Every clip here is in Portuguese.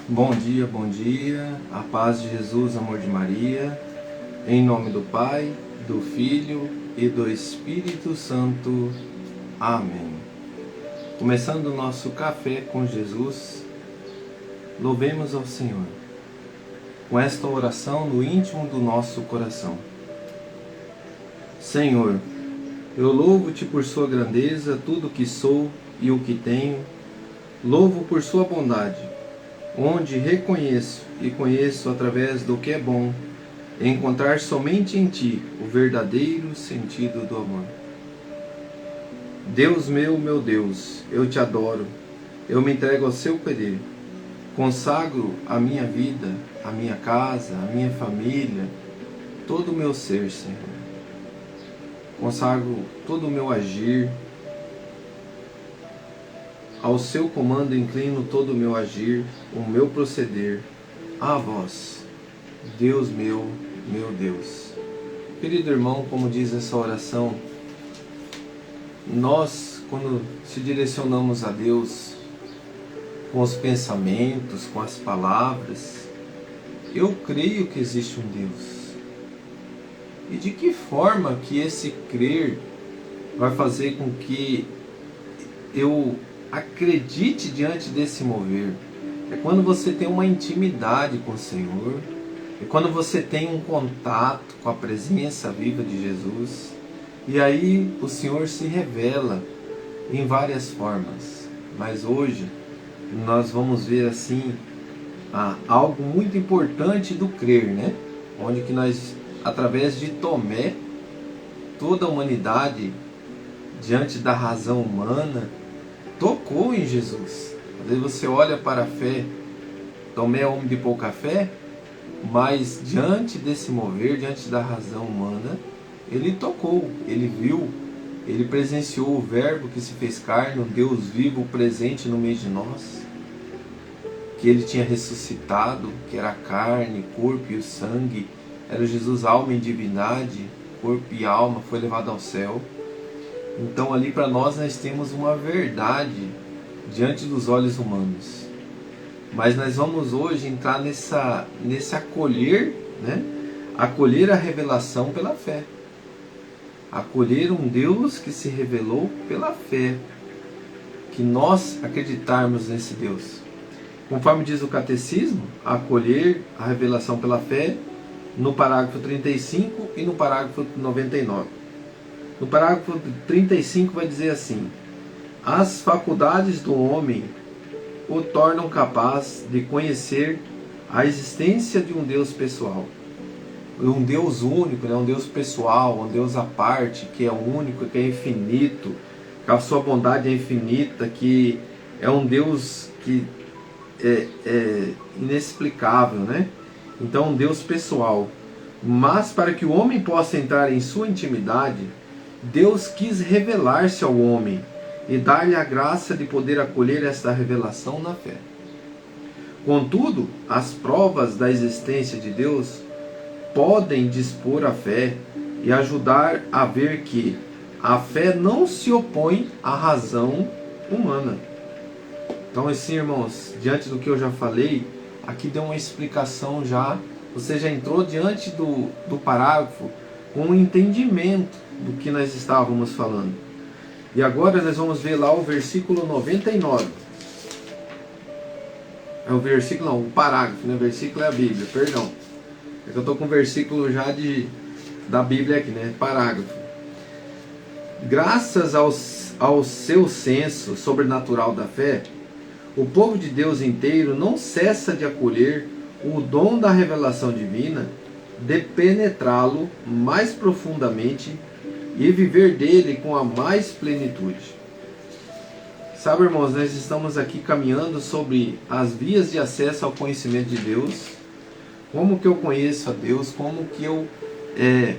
Bom dia, a paz de Jesus, amor de Maria, em nome do Pai, do Filho e do Espírito Santo. Amém. Começando o nosso café com Jesus, louvemos ao Senhor, com esta oração no íntimo do nosso coração. Senhor, eu louvo-te por sua grandeza, tudo o que sou e o que tenho, louvo por sua bondade, onde reconheço e conheço através do que é bom, encontrar somente em Ti o verdadeiro sentido do amor. Deus meu Deus, eu te adoro, eu me entrego ao seu querer, consagro a minha vida, a minha casa, a minha família, todo o meu ser, Senhor. Consagro todo o meu agir, ao seu comando inclino todo o meu agir, o meu proceder, a vós, Deus meu Deus. Querido irmão, como diz essa oração, nós, quando se direcionamos a Deus com os pensamentos, com as palavras, eu creio que existe um Deus. E de que forma que esse crer vai fazer com que eu acredite diante desse mover? É quando você tem uma intimidade com o Senhor, é quando você tem um contato com a presença viva de Jesus, e aí o Senhor se revela em várias formas. Mas hoje nós vamos ver assim algo muito importante do crer, né? Onde que nós, através de Tomé, toda a humanidade diante da razão humana tocou em Jesus. Às vezes você olha para a fé, Tomé é homem de pouca fé, mas diante desse mover, diante da razão humana, ele tocou, ele viu, ele presenciou o Verbo que se fez carne, um Deus vivo presente no meio de nós, que ele tinha ressuscitado, que era a carne, corpo e o sangue, era Jesus, alma e divindade, corpo e alma, foi levado ao céu. Então ali para nós temos uma verdade diante dos olhos humanos. Mas nós vamos hoje entrar nesse acolher, né? Acolher a revelação pela fé. Acolher um Deus que se revelou pela fé. Que nós acreditarmos nesse Deus. Conforme diz o Catecismo, acolher a revelação pela fé no parágrafo 35 e no parágrafo 99. No parágrafo 35 vai dizer assim: as faculdades do homem o tornam capaz de conhecer a existência de um Deus pessoal. Um Deus único, né? Um Deus pessoal, um Deus à parte, que é único, que é infinito, que a sua bondade é infinita, que é um Deus que é inexplicável, né? Então, um Deus pessoal. Mas para que o homem possa entrar em sua intimidade, Deus quis revelar-se ao homem e dar-lhe a graça de poder acolher esta revelação na fé. Contudo, as provas da existência de Deus podem dispor a fé e ajudar a ver que a fé não se opõe à razão humana. Então, assim, irmãos, diante do que eu já falei, aqui deu uma explicação já. Você já entrou diante do parágrafo com um entendimento do que nós estávamos falando. E agora nós vamos ver lá o versículo 99. É o versículo, não, o parágrafo, né? O versículo é a Bíblia, perdão. É que eu estou com o versículo já da Bíblia aqui, né? Parágrafo. Graças ao seu senso sobrenatural da fé, o povo de Deus inteiro não cessa de acolher o dom da revelação divina, de penetrá-lo mais profundamente e viver dele com a mais plenitude. Sabe, irmãos, nós estamos aqui caminhando sobre as vias de acesso ao conhecimento de Deus. Como que eu conheço a Deus, como que eu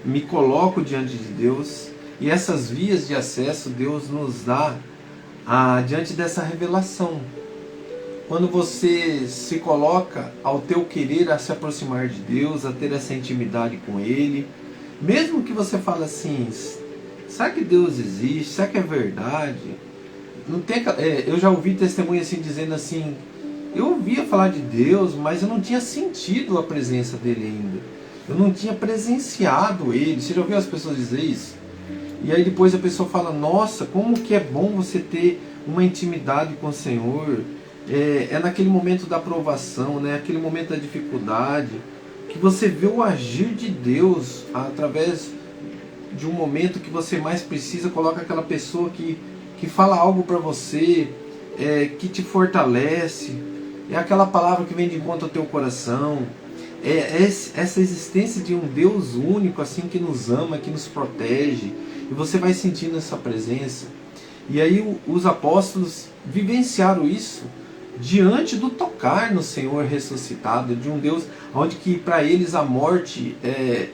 me coloco diante de Deus. E essas vias de acesso Deus nos dá diante dessa revelação. Quando você se coloca ao teu querer a se aproximar de Deus, a ter essa intimidade com Ele, mesmo que você fale assim, será que Deus existe? Será que é verdade? Não tem, eu já ouvi testemunho assim dizendo assim, eu ouvia falar de Deus, mas eu não tinha sentido a presença dele ainda. Eu não tinha presenciado ele. Você já ouviu as pessoas dizer isso? E aí depois a pessoa fala, nossa, como que é bom você ter uma intimidade com o Senhor. É naquele momento da provação, né? Aquele momento da dificuldade, que você vê o agir de Deus através de um momento que você mais precisa, coloca aquela pessoa que fala algo para você, que te fortalece, é aquela palavra que vem de encontro ao teu coração, essa existência de um Deus único, assim, que nos ama, que nos protege, e você vai sentindo essa presença. E aí os apóstolos vivenciaram isso diante do tocar no Senhor ressuscitado, de um Deus onde que para eles a morte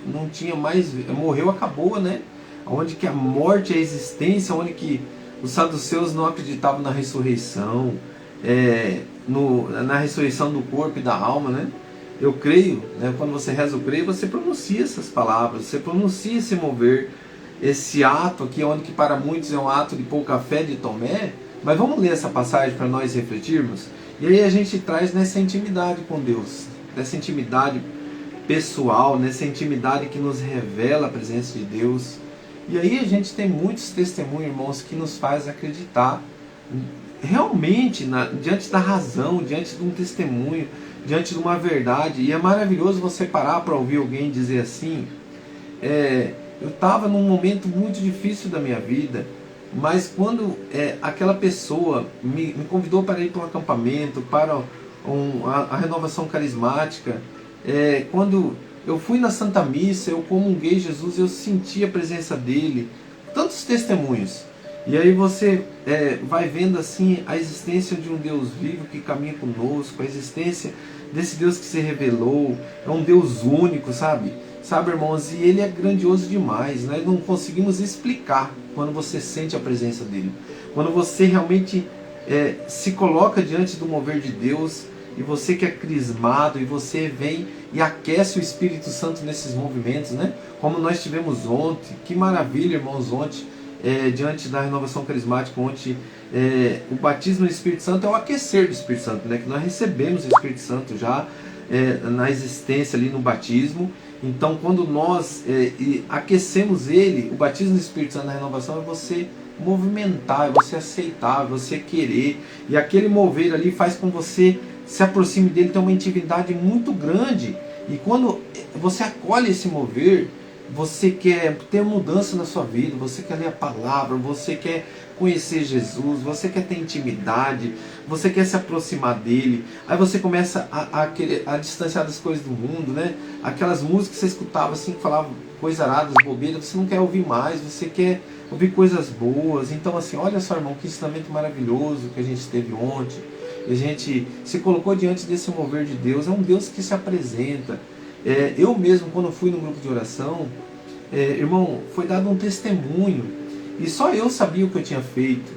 não tinha mais, morreu, acabou, né? Onde que a morte é a existência, onde que os saduceus não acreditavam na ressurreição, na ressurreição do corpo e da alma, né? Eu creio, né? Quando você reza o creio, você pronuncia essas palavras, você pronuncia esse mover, esse ato aqui, onde que para muitos é um ato de pouca fé de Tomé. Mas vamos ler essa passagem para nós refletirmos? E aí a gente traz nessa intimidade com Deus, nessa intimidade pessoal, nessa intimidade que nos revela a presença de Deus. E aí a gente tem muitos testemunhos, irmãos, que nos faz acreditar realmente diante da razão, diante de um testemunho, diante de uma verdade. E é maravilhoso você parar para ouvir alguém dizer assim, eu estava num momento muito difícil da minha vida, mas quando aquela pessoa me convidou para ir para um acampamento, para a renovação carismática, quando eu fui na Santa Missa, eu comunguei Jesus, eu senti a presença dele, tantos testemunhos. E aí você vai vendo assim a existência de um Deus vivo que caminha conosco, a existência desse Deus que se revelou, é um Deus único, sabe? Sabe, irmãos, e ele é grandioso demais, nós não conseguimos explicar quando você sente a presença dele. Quando você realmente se coloca diante do mover de Deus, e você que é crismado, e você vem e aquece o Espírito Santo nesses movimentos, né? Como nós tivemos ontem, que maravilha, irmãos, ontem, diante da renovação carismática, ontem, o batismo do Espírito Santo é o aquecer do Espírito Santo, né? Que nós recebemos o Espírito Santo já na existência ali no batismo. Então, quando nós aquecemos ele, o batismo do Espírito Santo na renovação é você movimentar, é você aceitar, é você querer. E aquele mover ali faz com que você se aproxime dele, tem uma intimidade muito grande. E quando você acolhe esse mover, você quer ter mudança na sua vida, você quer ler a palavra, você quer conhecer Jesus, você quer ter intimidade, você quer se aproximar dele. Aí você começa a distanciar das coisas do mundo, né? Aquelas músicas que você escutava assim, que falavam coisas aradas, bobeiras, você não quer ouvir mais, você quer ouvir coisas boas. Então assim, olha só, irmão, que ensinamento maravilhoso que a gente teve ontem. E a gente se colocou diante desse mover de Deus. É um Deus que se apresenta. Eu mesmo, quando fui no grupo de oração, irmão, foi dado um testemunho, e só eu sabia o que eu tinha feito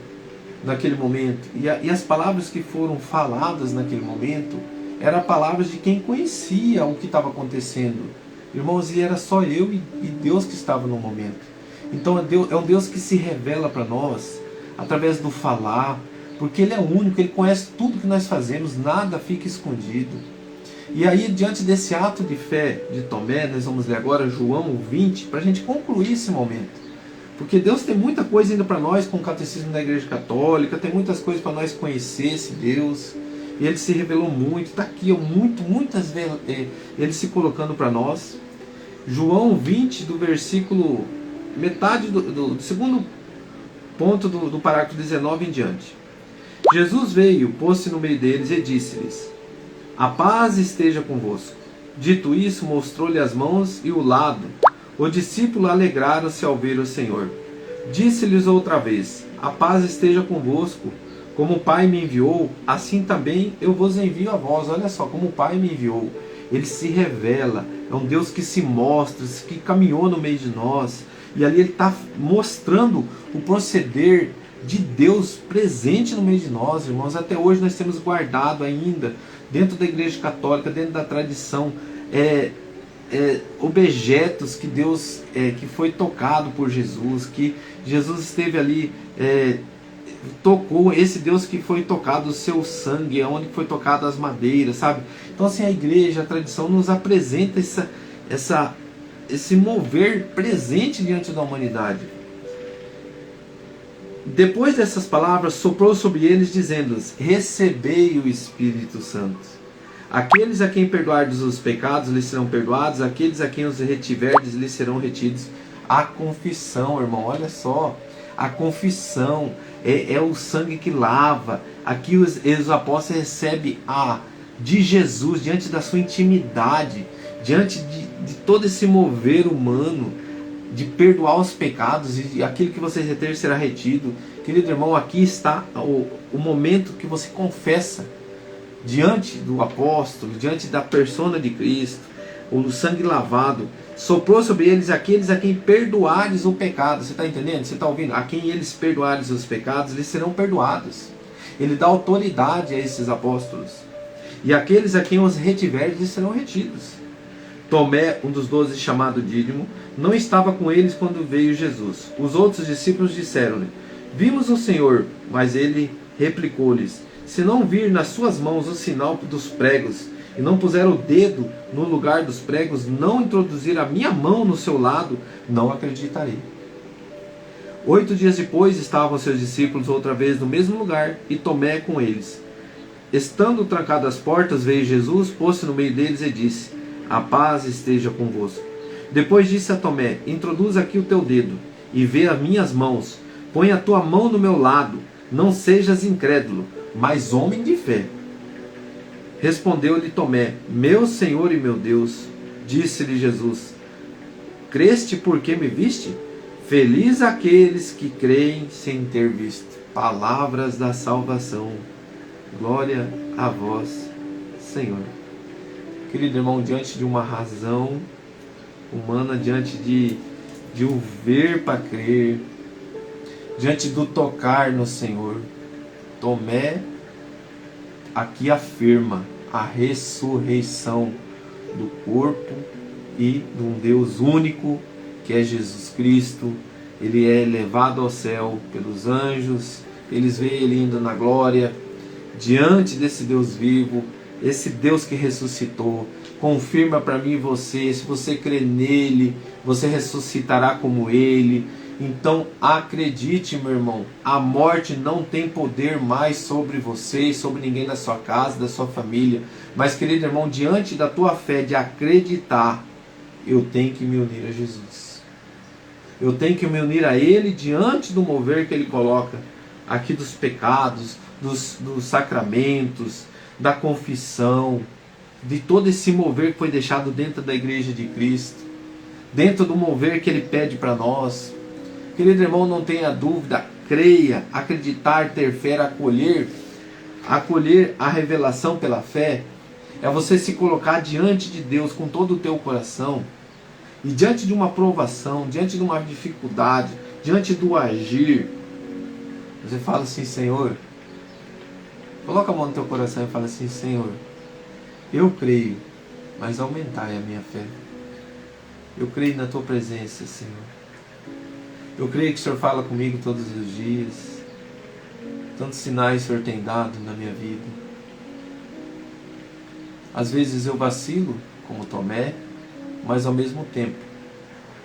naquele momento, e as palavras que foram faladas naquele momento eram palavras de quem conhecia o que estava acontecendo, irmãos, e era só eu e Deus que estava no momento. Então é um Deus que se revela para nós através do falar, porque Ele é único, Ele conhece tudo que nós fazemos, nada fica escondido. E aí, diante desse ato de fé de Tomé, nós vamos ler agora João 20, para a gente concluir esse momento. Porque Deus tem muita coisa ainda para nós com o catecismo da Igreja Católica, tem muitas coisas para nós conhecer esse Deus. E Ele se revelou muito, está aqui, muitas vezes Ele se colocando para nós. João 20, do versículo, metade do segundo ponto do parágrafo 19 em diante. Jesus veio, pôs-se no meio deles e disse-lhes: a paz esteja convosco. Dito isso, mostrou-lhe as mãos e o lado. O discípulo alegraram-se ao ver o Senhor. Disse-lhes outra vez: a paz esteja convosco. Como o Pai me enviou, assim também eu vos envio a vós. Olha só, como o Pai me enviou. Ele se revela. É um Deus que se mostra, que caminhou no meio de nós. E ali Ele está mostrando o proceder de Deus presente no meio de nós, irmãos. Até hoje nós temos guardado ainda, dentro da Igreja Católica, dentro da tradição, objetos que Deus, que foi tocado por Jesus, que Jesus esteve ali tocou, esse Deus que foi tocado o seu sangue, onde foi tocado as madeiras, sabe? Então assim, a igreja, a tradição nos apresenta esse mover presente diante da humanidade. Depois dessas palavras, soprou sobre eles, dizendo-lhes: recebei o Espírito Santo. Aqueles a quem perdoardes os pecados, lhes serão perdoados. Aqueles a quem os retiverdes, lhes serão retidos. A confissão, irmão, olha só. A confissão é o sangue que lava. Aqui os apóstolos recebem de Jesus, diante da sua intimidade, diante de todo esse mover humano, de perdoar os pecados, e aquilo que você reter será retido. Querido irmão, aqui está o momento que você confessa diante do apóstolo, diante da persona de Cristo, o sangue lavado. Soprou sobre eles aqueles a quem perdoares o pecado. Você está entendendo? Você está ouvindo? A quem eles perdoares os pecados, eles serão perdoados. Ele dá autoridade a esses apóstolos. E aqueles a quem os retiveres, eles serão retidos. Tomé, um dos 12, chamado Dídimo, não estava com eles quando veio Jesus. Os outros discípulos disseram-lhe: vimos o Senhor. Mas ele replicou-lhes: se não vir nas suas mãos o sinal dos pregos, e não puser o dedo no lugar dos pregos, não introduzir a minha mão no seu lado, não acreditarei. 8 dias depois estavam seus discípulos outra vez no mesmo lugar, e Tomé com eles. Estando trancadas as portas, veio Jesus, pôs-se no meio deles e disse: a paz esteja convosco. Depois disse a Tomé: introduz aqui o teu dedo, e vê as minhas mãos. Põe a tua mão no meu lado. Não sejas incrédulo, mas homem de fé. Respondeu-lhe Tomé: meu Senhor e meu Deus. Disse-lhe Jesus: creste porque me viste? Feliz aqueles que creem sem ter visto. Palavras da salvação. Glória a vós, Senhor. Querido irmão, diante de uma razão humana, diante de o ver para crer, diante do tocar no Senhor, Tomé aqui afirma a ressurreição do corpo e de um Deus único, que é Jesus Cristo. Ele é levado ao céu pelos anjos, eles veem ele indo na glória, diante desse Deus vivo, esse Deus que ressuscitou. Confirma para mim e você: se você crê nele, você ressuscitará como ele. Então acredite, meu irmão, a morte não tem poder mais sobre você, sobre ninguém da sua casa, da sua família. Mas, querido irmão, diante da tua fé de acreditar, eu tenho que me unir a Jesus. Eu tenho que me unir a ele diante do mover que ele coloca aqui dos pecados, dos sacramentos, da confissão, de todo esse mover que foi deixado dentro da igreja de Cristo, dentro do mover que ele pede para nós. Querido irmão, não tenha dúvida, creia, acreditar, ter fé, acolher a revelação pela fé, é você se colocar diante de Deus com todo o teu coração, e diante de uma provação, diante de uma dificuldade, diante do agir, você fala assim: Senhor, coloca a mão no teu coração e fala assim: Senhor, eu creio, mas aumentai a minha fé. Eu creio na tua presença, Senhor. Eu creio que o Senhor fala comigo todos os dias. Tantos sinais o Senhor tem dado na minha vida. Às vezes eu vacilo, como Tomé, mas ao mesmo tempo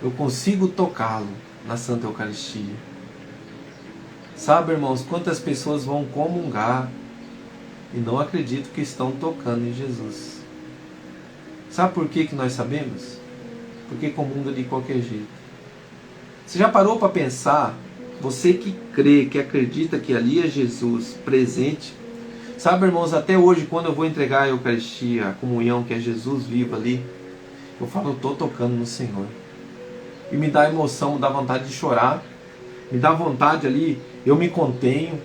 eu consigo tocá-lo na Santa Eucaristia. Sabe, irmãos, quantas pessoas vão comungar e não acreditam que estão tocando em Jesus. Sabe por que nós sabemos? Porque comunga de qualquer jeito. Você já parou para pensar? Você que crê, que acredita que ali é Jesus presente. Sabe, irmãos, até hoje, quando eu vou entregar a Eucaristia, a comunhão, que é Jesus vivo ali, eu falo: eu estou tocando no Senhor. E me dá emoção, me dá vontade de chorar, me dá vontade ali, eu me contenho,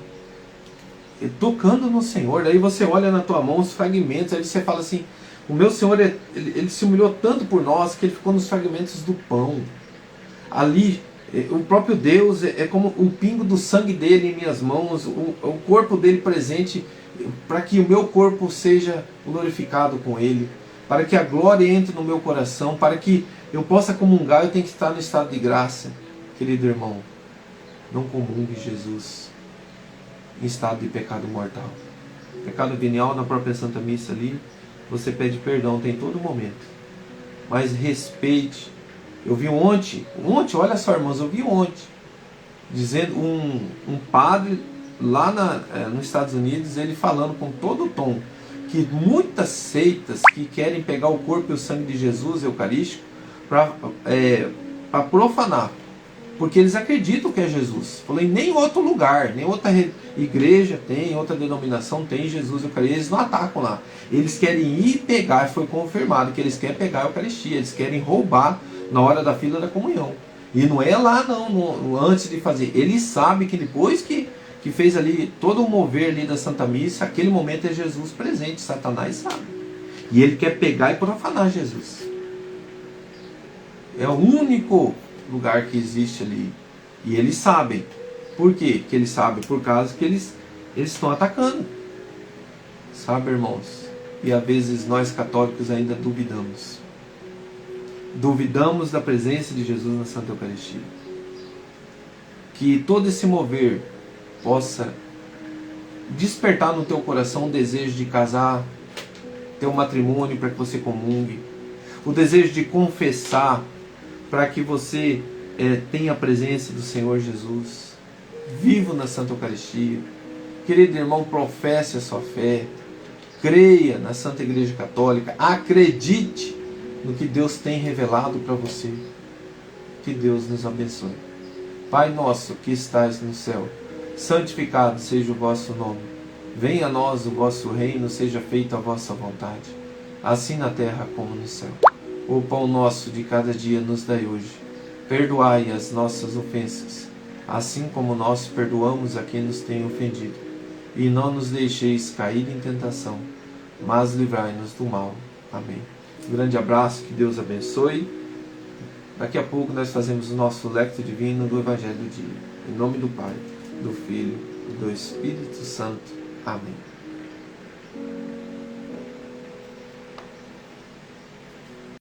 tocando no Senhor. Daí você olha na tua mão os fragmentos, aí você fala assim: o meu Senhor, ele se humilhou tanto por nós, que ele ficou nos fragmentos do pão. Ali, o próprio Deus é como um pingo do sangue dele em minhas mãos, o corpo dele presente, para que o meu corpo seja glorificado com ele, para que a glória entre no meu coração, para que eu possa comungar. Eu tenho que estar no estado de graça. Querido irmão, não comungue Jesus. em estado de pecado mortal. Pecado venial, na própria Santa Missa ali, você pede perdão, tem todo momento. Mas respeite. Eu vi ontem, olha só, irmãos, eu vi ontem, dizendo um padre lá nos Estados Unidos, ele falando com todo o tom, que muitas seitas que querem pegar o corpo e o sangue de Jesus eucarístico para profanar, porque eles acreditam que é Jesus. Falei, nem outro lugar, nem outra igreja tem, outra denominação tem Jesus eucarístico, eles não atacam lá. Eles querem ir pegar, foi confirmado que eles querem pegar a Eucaristia, eles querem roubar na hora da fila da comunhão. E não é lá não, antes de fazer. Ele sabe que depois que fez ali todo o mover ali da Santa Missa, aquele momento é Jesus presente, Satanás sabe. E ele quer pegar e profanar Jesus. É o único lugar que existe ali. E eles sabem. Por quê que eles sabem? Por causa que eles estão atacando. Sabe, irmãos? E às vezes nós católicos ainda duvidamos. Duvidamos da presença de Jesus na Santa Eucaristia. Que todo esse mover possa despertar no teu coração o desejo de casar, ter um matrimônio para que você comungue, o desejo de confessar para que você tenha a presença do Senhor Jesus, vivo na Santa Eucaristia. Querido irmão, professe a sua fé, creia na Santa Igreja Católica, acredite no que Deus tem revelado para você. Que Deus nos abençoe. Pai nosso que estais no céu, santificado seja o vosso nome. Venha a nós o vosso reino, seja feita a vossa vontade, assim na terra como no céu. O pão nosso de cada dia nos dai hoje. Perdoai as nossas ofensas, assim como nós perdoamos a quem nos tem ofendido. E não nos deixeis cair em tentação, mas livrai-nos do mal. Amém. Um grande abraço, que Deus abençoe. Daqui a pouco nós fazemos o nosso lectio divino do Evangelho do dia. Em nome do Pai, do Filho e do Espírito Santo. Amém.